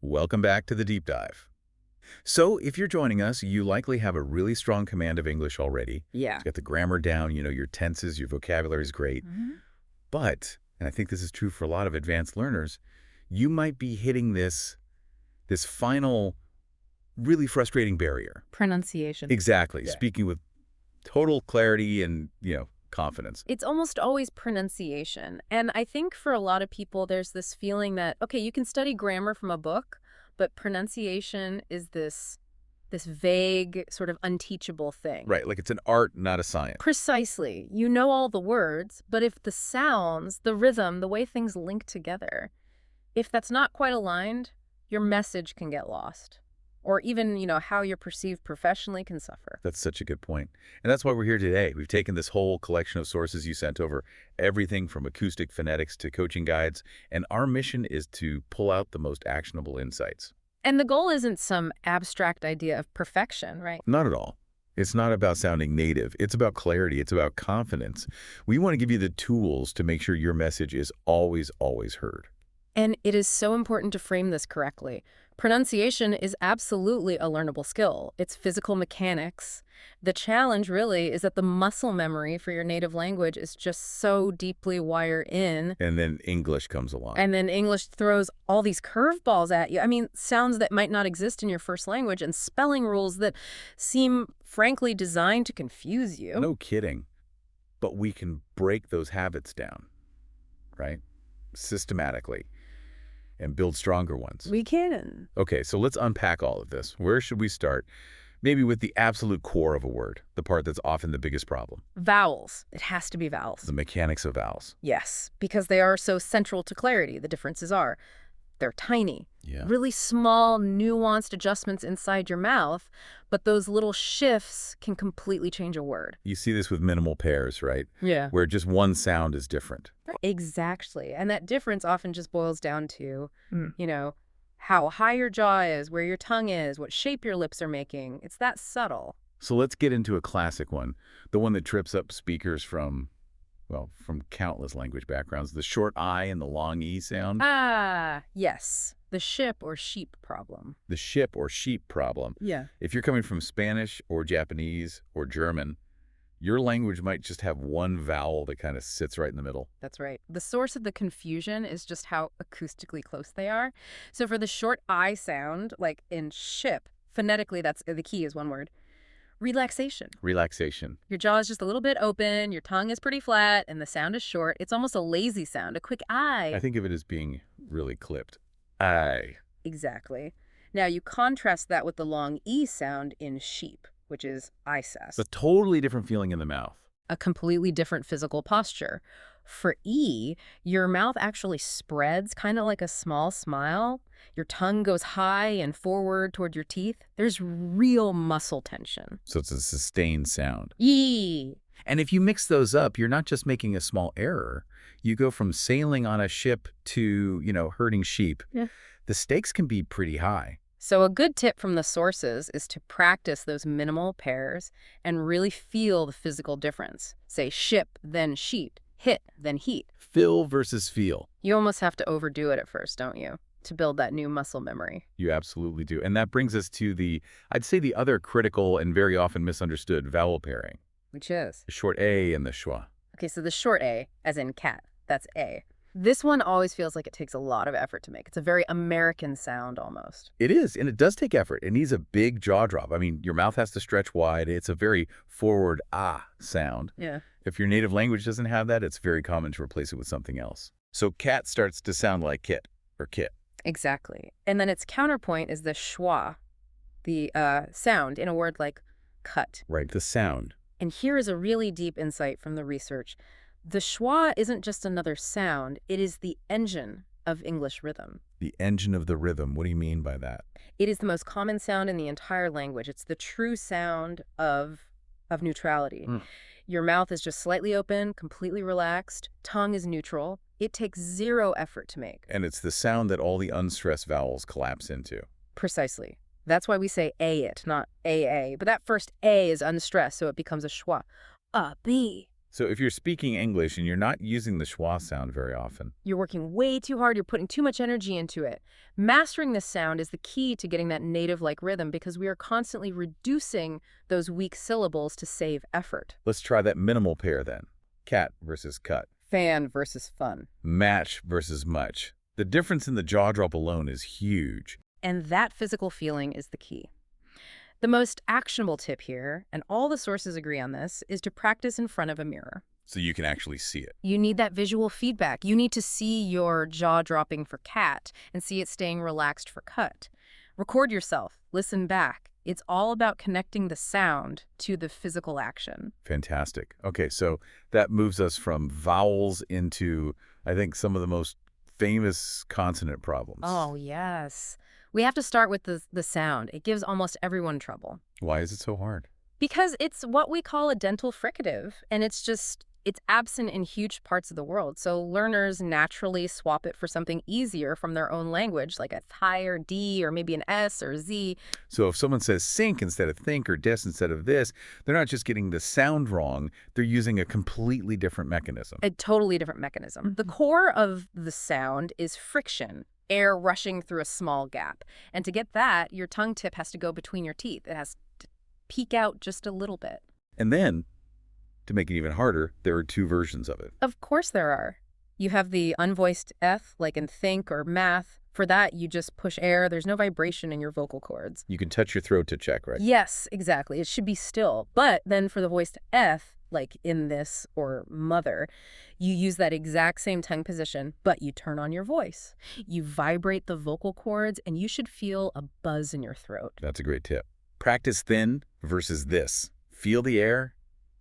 Welcome back to the Deep Dive. So, if you're joining us, you likely have a really strong command of English already. Yeah. You got the grammar down, your tenses, your vocabulary is great. But, and I think this is true for a lot of advanced learners, you might be hitting this final, really frustrating barrier. Pronunciation. Exactly. Yeah. Speaking with total clarity and, confidence. It's almost always pronunciation. And I think for a lot of people, there's this feeling that, okay, you can study grammar from a book, but pronunciation is this vague, sort of unteachable thing. Right, like it's an art, not a science. Precisely. You know all the words, but if the sounds, the rhythm, the way things link together, if that's not quite aligned, your message can get lost. Or even, how you're perceived professionally can suffer. That's such a good point. And that's why we're here today. We've taken this whole collection of sources you sent over, everything from acoustic phonetics to coaching guides, and our mission is to pull out the most actionable insights. And the goal isn't some abstract idea of perfection, right? Not at all. It's not about sounding native. It's about clarity. It's about confidence. We want to give you the tools to make sure your message is always, always heard. And it is so important to frame this correctly. Pronunciation is absolutely a learnable skill. It's physical mechanics. The challenge really is that the muscle memory for your native language is just so deeply wired in. And then English comes along. And then English throws all these curveballs at you. I mean, sounds that might not exist in your first language and spelling rules that seem, frankly, designed to confuse you. No kidding. But we can break those habits down, right? Systematically. And build stronger ones. We can. Okay, so let's unpack all of this. Where should we start? Maybe with the absolute core of a word, the part that's often the biggest problem. Vowels. It has to be vowels. The mechanics of vowels. Yes, because they are so central to clarity. The differences are they're tiny, really small, nuanced adjustments inside your mouth, but those little shifts can completely change a word. You see this with minimal pairs, right? Yeah. Where just one sound is different. Exactly. And that difference often just boils down to, how high your jaw is, where your tongue is, what shape your lips are making. It's that subtle. So let's get into a classic one, the one that trips up speakers from countless language backgrounds, the short I and the long E sound. Ah, yes. The ship or sheep problem. The ship or sheep problem. Yeah. If you're coming from Spanish or Japanese or German, your language might just have one vowel that kind of sits right in the middle. That's right. The source of the confusion is just how acoustically close they are. So for the short I sound, like in ship, phonetically, that's the key is one word. Relaxation. Relaxation. Your jaw is just a little bit open, your tongue is pretty flat, and the sound is short. It's almost a lazy sound, a quick I. I think of it as being really clipped. I. Exactly. Now you contrast that with the long E sound in sheep, which is ISAS. It's a totally different feeling in the mouth. A completely different physical posture. For E, your mouth actually spreads, kind of like a small smile. Your tongue goes high and forward toward your teeth. There's real muscle tension. So it's a sustained sound. E. And if you mix those up, you're not just making a small error. You go from sailing on a ship to, herding sheep. Yeah. The stakes can be pretty high. So a good tip from the sources is to practice those minimal pairs and really feel the physical difference. Say ship, then sheep. Hit, then heat. Feel versus feel. You almost have to overdo it at first, don't you? To build that new muscle memory. You absolutely do. And that brings us to I'd say the other critical and very often misunderstood vowel pairing. Which is? The short A and the schwa. Okay, so the short A, as in cat, that's A. This one always feels like it takes a lot of effort to make. It's a very American sound almost. It is, and it does take effort. It needs a big jaw drop. I mean, your mouth has to stretch wide. It's a very forward ah sound. Yeah. If your native language doesn't have that, it's very common to replace it with something else. So cat starts to sound like kit or kit. Exactly. And then its counterpoint is the schwa, the sound in a word like cut. Right, the sound. And here is a really deep insight from the research. The schwa isn't just another sound, it is the engine of English rhythm. The engine of the rhythm. What do you mean by that? It is the most common sound in the entire language. It's the true sound of neutrality. Your mouth is just slightly open, completely relaxed. Tongue is neutral. It takes zero effort to make. And it's the sound that all the unstressed vowels collapse into. Precisely. That's why we say A it, not AA. But that first A is unstressed, so it becomes a schwa. B. So if you're speaking English and you're not using the schwa sound very often, You're working way too hard. You're putting too much energy into it. Mastering this sound is the key to getting that native-like rhythm because we are constantly reducing those weak syllables to save effort. let's try that minimal pair then. Cat versus cut. Fan versus fun. Match versus much. The difference in the jaw drop alone is huge. And that physical feeling is the key. The most actionable tip here, and all the sources agree on this, is to practice in front of a mirror. So you can actually see it. You need that visual feedback. You need to see your jaw dropping for cat and see it staying relaxed for cut. Record yourself. Listen back. It's all about connecting the sound to the physical action. Fantastic. Okay, so that moves us from vowels into, I think, some of the most famous consonant problems. Oh, yes. We have to start with the sound. It gives almost everyone trouble. Why is it so hard? Because it's what we call a dental fricative, and it's absent in huge parts of the world. So learners naturally swap it for something easier from their own language, like a higher D or maybe an S or Z. So if someone says sink instead of think or dis instead of this, they're not just getting the sound wrong, they're using a completely different mechanism. A totally different mechanism. The core of the sound is friction, air rushing through a small gap. And to get that, your tongue tip has to go between your teeth. It has to peek out just a little bit. And then, to make it even harder, there are two versions of it. Of course there are. You have the unvoiced F, like in think or math. For that, you just push air. There's no vibration in your vocal cords. You can touch your throat to check, right? Yes, exactly. It should be still. But then for the voiced F, like in this or mother, you use that exact same tongue position, but you turn on your voice. You vibrate the vocal cords, and you should feel a buzz in your throat. That's a great tip. Practice thin versus this. Feel the air,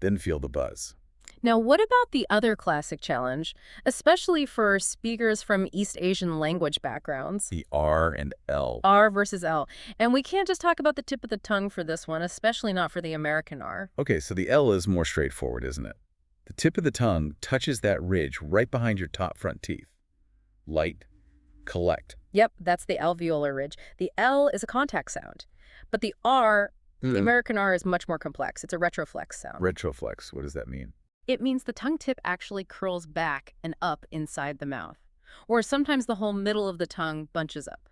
then feel the buzz. Now, what about the other classic challenge, especially for speakers from East Asian language backgrounds? The R and L. R versus L. And we can't just talk about the tip of the tongue for this one, especially not for the American R. Okay, so the L is more straightforward, isn't it? The tip of the tongue touches that ridge right behind your top front teeth. Light, collect. Yep, that's the alveolar ridge. The L is a contact sound. But the R, the American R, is much more complex. It's a retroflex sound. Retroflex, what does that mean? It means the tongue tip actually curls back and up inside the mouth. Or sometimes the whole middle of the tongue bunches up.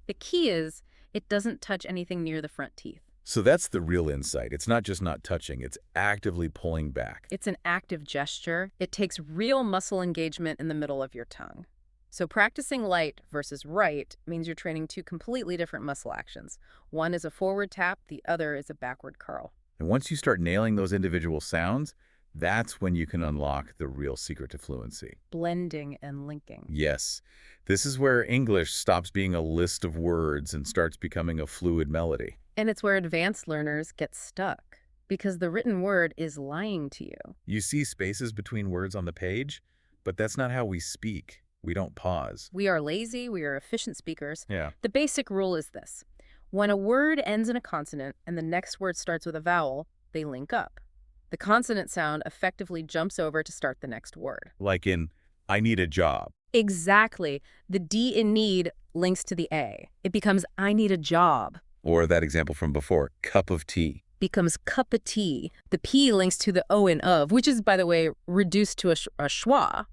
The key is it doesn't touch anything near the front teeth. So that's the real insight. It's not just not touching, it's actively pulling back. It's an active gesture. It takes real muscle engagement in the middle of your tongue. So practicing light versus right means you're training two completely different muscle actions. One is a forward tap, the other is a backward curl. And once you start nailing those individual sounds, that's when you can unlock the real secret to fluency. Blending and linking. Yes, this is where English stops being a list of words and starts becoming a fluid melody. And it's where advanced learners get stuck, because the written word is lying to you. You see spaces between words on the page, but that's not how we speak. We don't pause. We are lazy, we are efficient speakers. Yeah. The basic rule is this. When a word ends in a consonant and the next word starts with a vowel, they link up. The consonant sound effectively jumps over to start the next word. Like in, I need a job. Exactly. The D in need links to the A. It becomes, I need a job. Or that example from before, cup of tea. Becomes cup of tea. The P links to the O in of, which is, by the way, reduced to a schwa.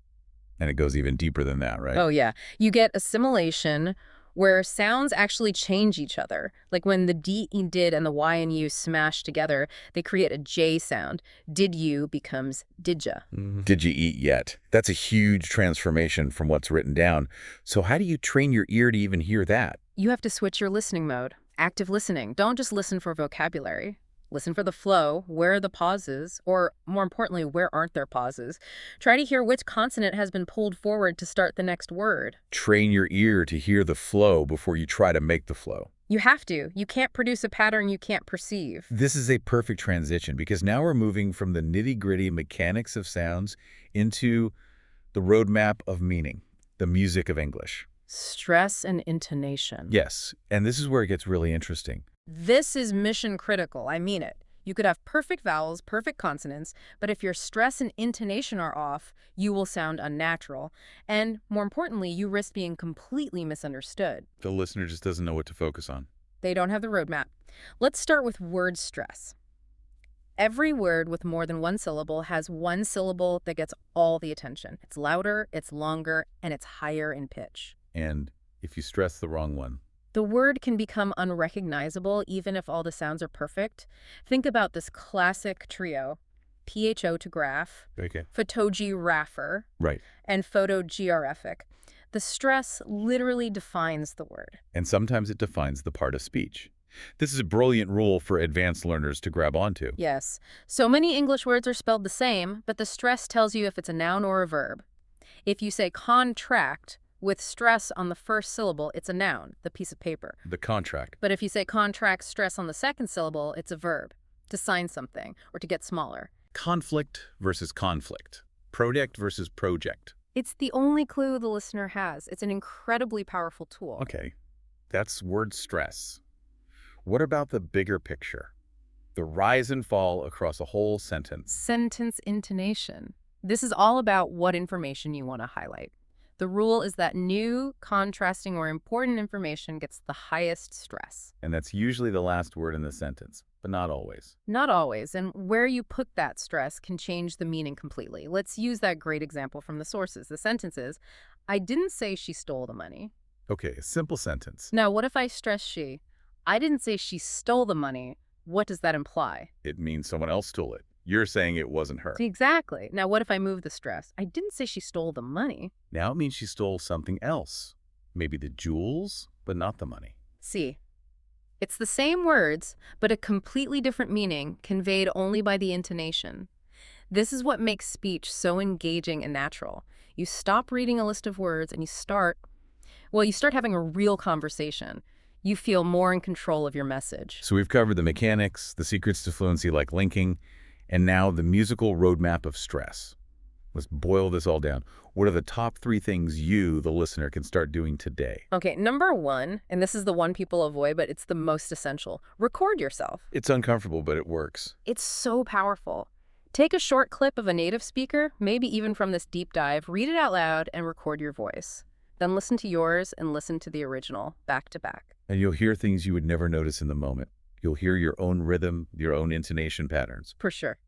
And it goes even deeper than that, right? Oh, yeah. You get assimilation where sounds actually change each other. Like when the D and did and the Y and U smash together, they create a J sound. Did you becomes didja. Did you eat yet? That's a huge transformation from what's written down. So how do you train your ear to even hear that? You have to switch your listening mode. Active listening. Don't just listen for vocabulary. Listen for the flow, where are the pauses, or more importantly, where aren't there pauses. Try to hear which consonant has been pulled forward to start the next word. Train your ear to hear the flow before you try to make the flow. You have to. You can't produce a pattern you can't perceive. This is a perfect transition because now we're moving from the nitty-gritty mechanics of sounds into the roadmap of meaning, the music of English. Stress and intonation. Yes, and this is where it gets really interesting. This is mission critical. I mean it. You could have perfect vowels, perfect consonants, but if your stress and intonation are off, you will sound unnatural. And more importantly, you risk being completely misunderstood. The listener just doesn't know what to focus on. They don't have the roadmap. Let's start with word stress. Every word with more than one syllable has one syllable that gets all the attention. It's louder, it's longer, and it's higher in pitch. And if you stress the wrong one, The word can become unrecognizable even if all the sounds are perfect. Think about this classic trio, photograph, okay, photographer, right. and photographic. The stress literally defines the word. And sometimes it defines the part of speech. This is a brilliant rule for advanced learners to grab onto. Yes, so many English words are spelled the same, but the stress tells you if it's a noun or a verb. If you say contract with stress on the first syllable, it's a noun, the piece of paper. The contract. But if you say contract stress on the second syllable, it's a verb, to sign something or to get smaller. Conflict versus conflict. Project versus project. It's the only clue the listener has. It's an incredibly powerful tool. Okay, that's word stress. What about the bigger picture? The rise and fall across a whole sentence. Sentence intonation. This is all about what information you want to highlight. The rule is that new, contrasting, or important information gets the highest stress. And that's usually the last word in the sentence, but not always. Not always, and where you put that stress can change the meaning completely. Let's use that great example from the sources. The sentence is, I didn't say she stole the money. Okay, a simple sentence. Now, what if I stress she? I didn't say she stole the money. What does that imply? It means someone else stole it. You're saying it wasn't her. Exactly. Now, what if I move the stress? I didn't say she stole the money. Now it means she stole something else. Maybe the jewels, but not the money. See, it's the same words, but a completely different meaning conveyed only by the intonation. This is what makes speech so engaging and natural. You stop reading a list of words and you start having a real conversation. You feel more in control of your message. So we've covered the mechanics, the secrets to fluency like linking, and now the musical roadmap of stress. Let's boil this all down. What are the top 3 things you, the listener, can start doing today? Okay, number 1, and this is the one people avoid, but it's the most essential. Record yourself. It's uncomfortable, but it works. It's so powerful. Take a short clip of a native speaker, maybe even from this deep dive, read it out loud, and record your voice. Then listen to yours and listen to the original, back to back. And you'll hear things you would never notice in the moment. You'll hear your own rhythm, your own intonation patterns. For sure.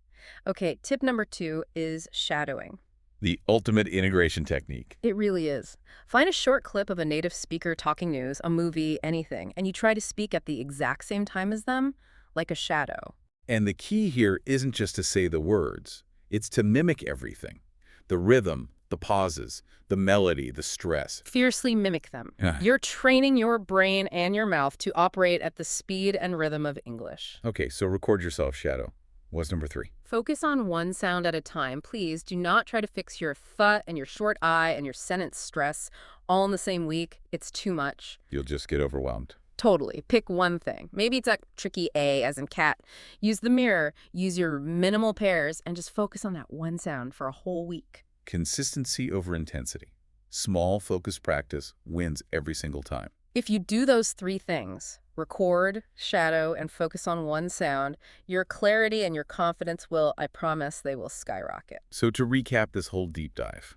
Okay, tip number 2 is shadowing. The ultimate integration technique. It really is. Find a short clip of a native speaker talking news, a movie, anything, and you try to speak at the exact same time as them, like a shadow. And the key here isn't just to say the words. It's to mimic everything. The rhythm, the pauses, the melody, the stress. Fiercely mimic them. You're training your brain and your mouth to operate at the speed and rhythm of English. Okay, so record yourself, shadow. What's number 3? Focus on one sound at a time. Please do not try to fix your th and your short I and your sentence stress all in the same week. It's too much. You'll just get overwhelmed. Totally. Pick one thing. Maybe it's a tricky A as in cat. Use the mirror, use your minimal pairs, and just focus on that one sound for a whole week. Consistency over intensity. Small, focused practice wins every single time. If you do those 3 things, record, shadow, and focus on one sound, your clarity and your confidence will, I promise, they will skyrocket. So to recap this whole deep dive,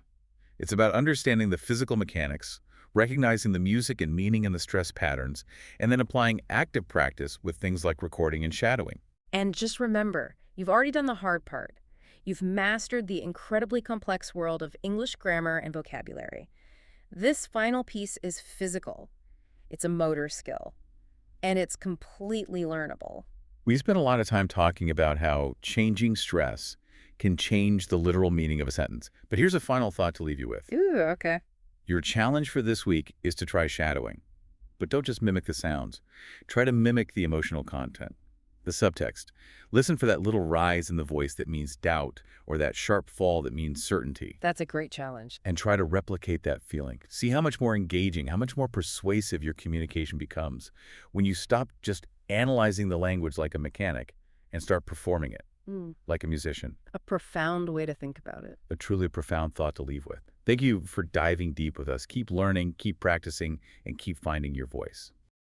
it's about understanding the physical mechanics, recognizing the music and meaning in the stress patterns, and then applying active practice with things like recording and shadowing. And just remember, you've already done the hard part. You've mastered the incredibly complex world of English grammar and vocabulary. This final piece is physical. It's a motor skill. And it's completely learnable. We spent a lot of time talking about how changing stress can change the literal meaning of a sentence. But here's a final thought to leave you with. Ooh, okay. Your challenge for this week is to try shadowing. But don't just mimic the sounds. Try to mimic the emotional content, the subtext. Listen for that little rise in the voice that means doubt, or that sharp fall that means certainty. That's a great challenge. And try to replicate that feeling. See how much more engaging, how much more persuasive your communication becomes when you stop just analyzing the language like a mechanic and start performing it like a musician. A profound way to think about it. A truly profound thought to leave with. Thank you for diving deep with us. Keep learning, keep practicing, and keep finding your voice.